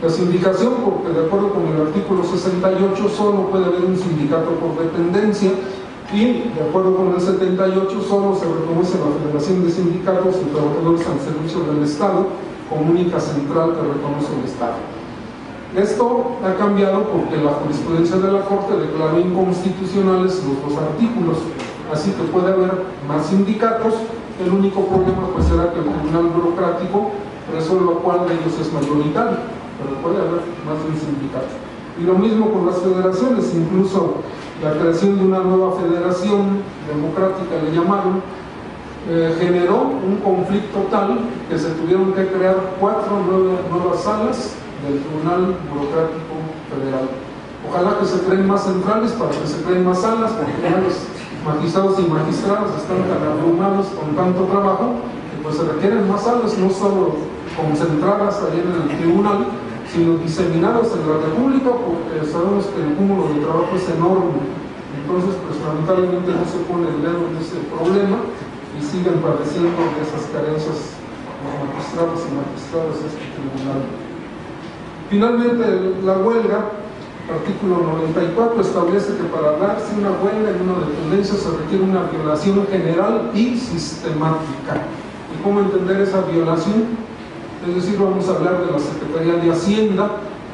La sindicación, porque de acuerdo con el artículo 68 solo puede haber un sindicato por dependencia, y de acuerdo con el 78 solo se reconoce la Federación de Sindicatos y Trabajadores al Servicio del Estado como única central que reconoce el Estado. Esto ha cambiado porque la jurisprudencia de la Corte declaró inconstitucionales los dos artículos, así que puede haber más sindicatos. El único problema pues será que el tribunal burocrático resuelva cuál de ellos es mayoritario, pero puede haber más de un sindicato. Y lo mismo con las federaciones, incluso la creación de una nueva federación democrática, le llamaron, generó un conflicto tal que se tuvieron que crear 4 nuevas salas del Tribunal Burocrático Federal. Ojalá que se creen más centrales para que se creen más salas, porque ya los magistrados y magistradas están tan abrumados con tanto trabajo que pues se requieren más salas, no solo concentradas ahí en el tribunal, sino diseminadas en la República, porque sabemos que el cúmulo de trabajo es enorme. Entonces, pues lamentablemente no se pone el dedo en ese problema y siguen padeciendo de esas carencias los magistrados y magistradas de este tribunal. Finalmente, la huelga, artículo 94, establece que para darse una huelga en una dependencia se requiere una violación general y sistemática. ¿Y cómo entender esa violación? Es decir, vamos a hablar de la Secretaría de Hacienda.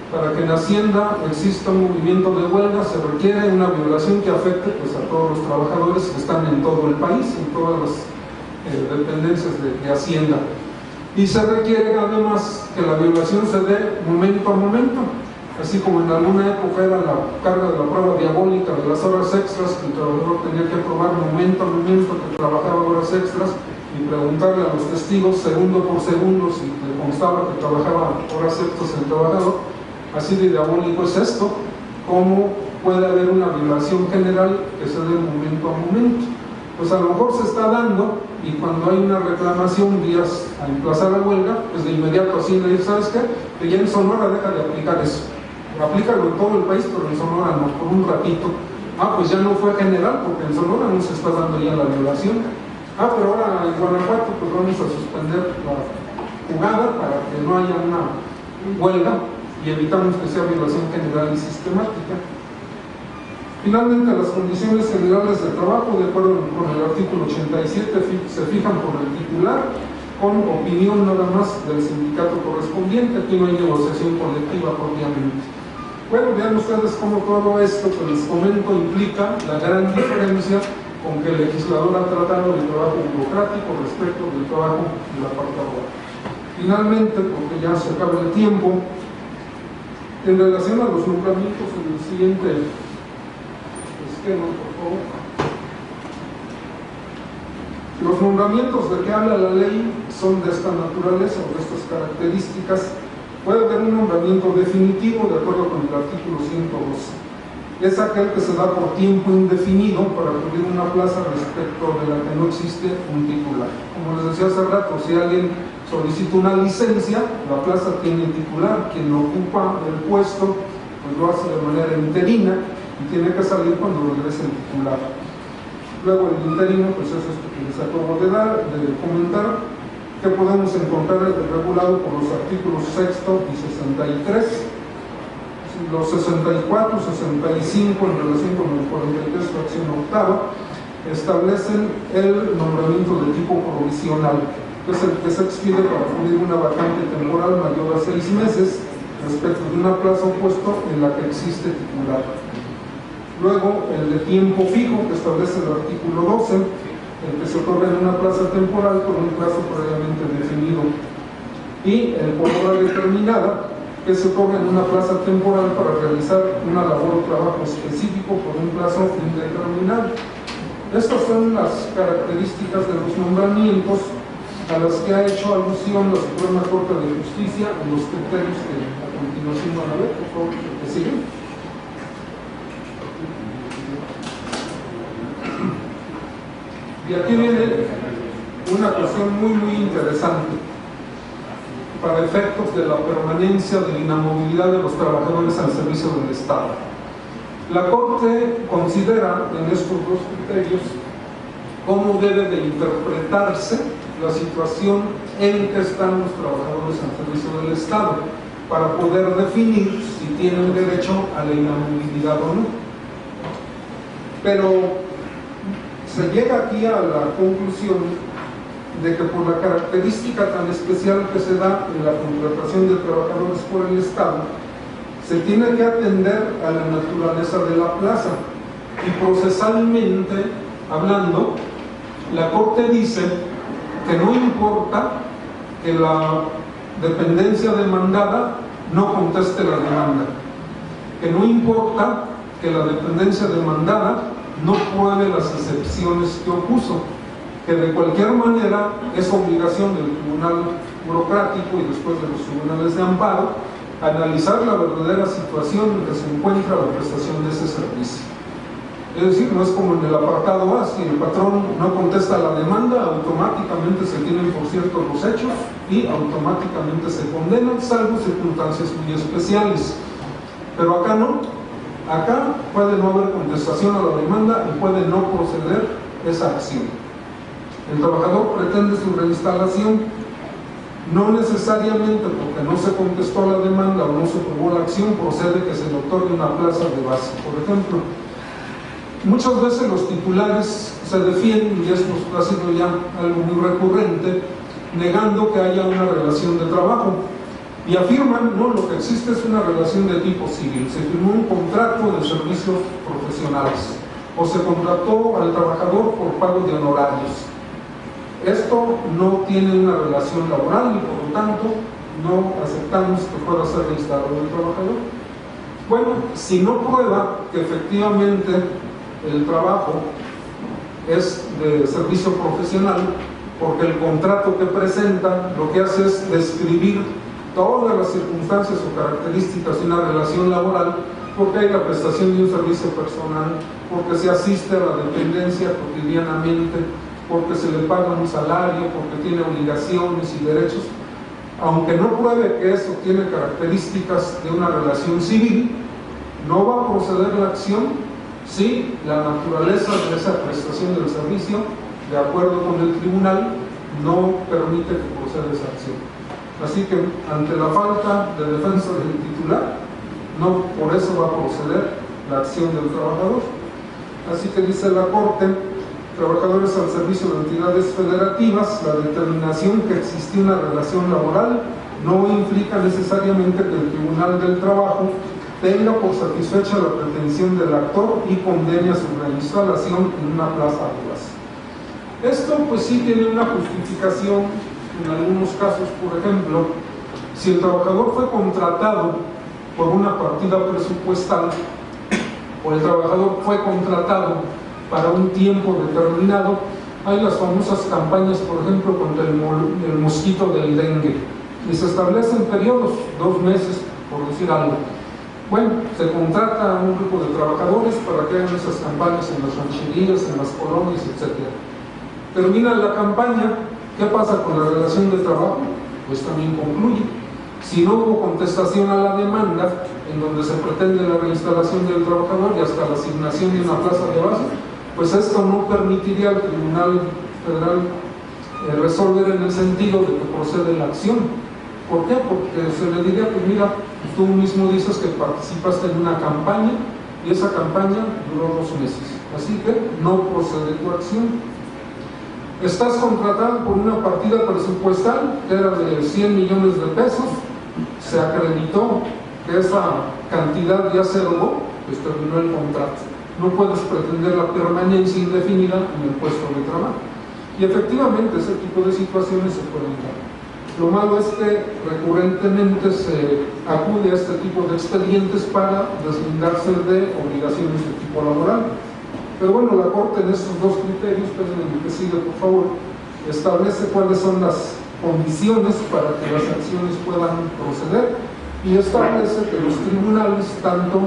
Para que en Hacienda exista un movimiento de huelga se requiere una violación que afecte pues, a todos los trabajadores que están en todo el país, en todas las dependencias de Hacienda. Y se requiere además que la violación se dé momento a momento, así como en alguna época era la carga de la prueba diabólica de las horas extras, que el trabajador tenía que probar momento a momento que trabajaba horas extras y preguntarle a los testigos segundo por segundo si le constaba que trabajaba horas extras el trabajador. Así de diabólico es esto, cómo puede haber una violación general que se dé momento a momento. Pues a lo mejor se está dando, y cuando hay una reclamación vías a emplazar la huelga, pues de inmediato así le dice, ¿sabes qué? Que ya en Sonora deja de aplicar eso. Aplícalo en todo el país, pero en Sonora no, por un ratito. Ah, pues ya no fue general, porque en Sonora no se está dando ya la violación. Ah, pero ahora en Guanajuato pues vamos a suspender la jugada para que no haya huelga y evitamos que sea violación general y sistemática. Finalmente, las condiciones generales de trabajo, de acuerdo con el artículo 87, se fijan por el titular, con opinión nada más del sindicato correspondiente. Aquí no hay negociación colectiva propiamente. Bueno, vean ustedes cómo todo esto que les comento implica la gran diferencia con que el legislador ha tratado el trabajo burocrático respecto del trabajo del apartado. Finalmente, porque ya se acaba el tiempo, en relación a los nombramientos en el siguiente esquema, por favor. Los nombramientos de que habla la ley son de esta naturaleza o de estas características. Puede haber un nombramiento definitivo de acuerdo con el artículo 112. Es aquel que se da por tiempo indefinido para cubrir una plaza respecto de la que no existe un titular. Como les decía hace rato, si alguien solicita una licencia, la plaza tiene titular. Quien ocupa el puesto pues lo hace de manera interina y tiene que salir cuando regrese el titular. Luego el interino, pues es esto que les acabo de comentar, que podemos encontrar regulado por los artículos 6º y 63, los 64, 65 en relación con el 43, fracción octava, establecen el nombramiento de tipo provisional, que es el que se expide para cubrir una vacante temporal mayor a 6 meses respecto de una plaza o puesto en la que existe titular. Luego, el de tiempo fijo, que establece el artículo 12, el que se otorga en una plaza temporal por un plazo previamente definido. Y el por hora determinada, que se otorga en una plaza temporal para realizar una labor o trabajo específico por un plazo indeterminado. Estas son las características de los nombramientos a las que ha hecho alusión la Suprema Corte de Justicia en los criterios que a continuación van a ver, por favor, que siguen. Y aquí viene una cuestión muy interesante para efectos de la permanencia de la inamovilidad de los trabajadores al servicio del Estado. La Corte considera en estos dos criterios cómo debe de interpretarse la situación en que están los trabajadores al servicio del Estado para poder definir si tienen derecho a la inamovilidad o no. Pero se llega aquí a la conclusión de que por la característica tan especial que se da en la contratación de trabajadores por el Estado, se tiene que atender a la naturaleza de la plaza. Y procesalmente hablando, la Corte dice que no importa que la dependencia demandada no conteste la demanda, que no importa que la dependencia demandada no pruebe las excepciones que opuso, que de cualquier manera es obligación del Tribunal Burocrático y después de los tribunales de amparo analizar la verdadera situación en que se encuentra la prestación de ese servicio. Es decir, no es como en el apartado A, si el patrón no contesta la demanda, automáticamente se tienen por cierto los hechos y automáticamente se condenan, salvo circunstancias muy especiales. Pero acá no. Acá puede no haber contestación a la demanda y puede no proceder esa acción. El trabajador pretende su reinstalación, no necesariamente porque no se contestó la demanda o no se aprobó la acción, procede que se le otorgue una plaza de base. Por ejemplo, muchas veces los titulares se defienden, y esto ha sido ya algo muy recurrente, negando que haya una relación de trabajo. Y afirman, no, lo que existe es una relación de tipo civil. Se firmó un contrato de servicios profesionales o se contrató al trabajador por pago de honorarios. Esto no tiene una relación laboral y por lo tanto no aceptamos que pueda ser reinstalado el trabajador. Bueno, si no prueba que efectivamente el trabajo es de servicio profesional, porque el contrato que presenta lo que hace es describir todas las circunstancias o características de una relación laboral, porque hay la prestación de un servicio personal, porque se asiste a la dependencia cotidianamente, porque se le paga un salario, porque tiene obligaciones y derechos. Aunque no pruebe que eso tiene características de una relación civil, no va a proceder la acción si la naturaleza de esa prestación del servicio, de acuerdo con el tribunal, no permite que proceda esa acción. Así que ante la falta de defensa del titular, no por eso va a proceder la acción del trabajador. Así que dice la Corte: trabajadores al servicio de entidades federativas, la determinación que existió una relación laboral no implica necesariamente que el Tribunal del Trabajo tenga por satisfecha la pretensión del actor y condene a su reinstalación en una plaza de base. Esto pues sí tiene una justificación en algunos casos. Por ejemplo, si el trabajador fue contratado por una partida presupuestal o el trabajador fue contratado para un tiempo determinado, hay las famosas campañas, por ejemplo, contra el mosquito del dengue, y se establecen periodos, 2 meses, por decir algo. Bueno, se contrata a un grupo de trabajadores para que hagan esas campañas en las rancherías, en las colonias, etc. Termina la campaña, ¿qué pasa con la relación de trabajo? Pues también concluye. Si no hubo contestación a la demanda, en donde se pretende la reinstalación del trabajador y hasta la asignación de una plaza de base, pues esto no permitiría al Tribunal Federal resolver en el sentido de que procede la acción. ¿Por qué? Porque se le diría: pues mira, tú mismo dices que participaste en una campaña y esa campaña duró 2 meses, así que no procede tu acción. Estás contratado por una partida presupuestal que era de 100 millones de pesos, se acreditó que esa cantidad ya se erogó, pues terminó el contrato. No puedes pretender la permanencia indefinida en el puesto de trabajo. Y efectivamente ese tipo de situaciones se pueden dar. Lo malo es que recurrentemente se acude a este tipo de expedientes para deslindarse de obligaciones de tipo laboral. Pero bueno, la Corte en estos 2 criterios, que sigue por favor, establece cuáles son las condiciones para que las acciones puedan proceder, y establece que los tribunales, tanto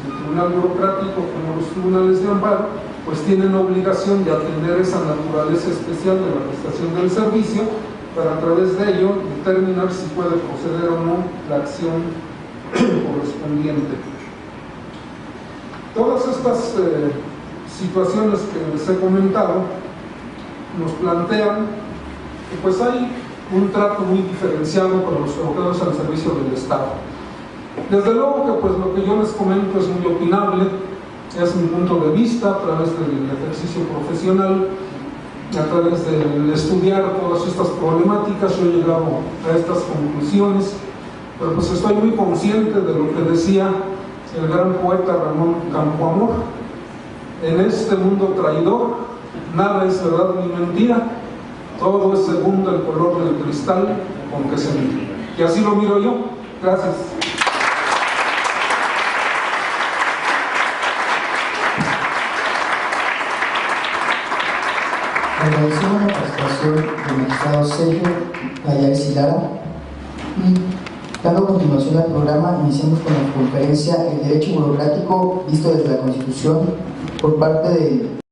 el Tribunal Burocrático como los tribunales de amparo, pues tienen obligación de atender esa naturaleza especial de la prestación del servicio, para a través de ello determinar si puede proceder o no la acción correspondiente. Todas estas situaciones que les he comentado nos plantean que pues hay un trato muy diferenciado para los trabajadores al servicio del Estado. Desde luego que pues lo que yo les comento es muy opinable, es mi punto de vista a través del ejercicio profesional, a través de estudiar todas estas problemáticas. Yo he llegado a estas conclusiones, pero pues estoy muy consciente de lo que decía el gran poeta Ramón Campoamor: en este mundo traidor nada es verdad ni mentira, todo es según el color del cristal con que se mira. Y así lo miro yo. Gracias. Agradecemos la participación del magistrado Sergio Pallares Lara, y dando continuación al programa, iniciamos con la conferencia El Derecho Burocrático visto desde la Constitución, por parte de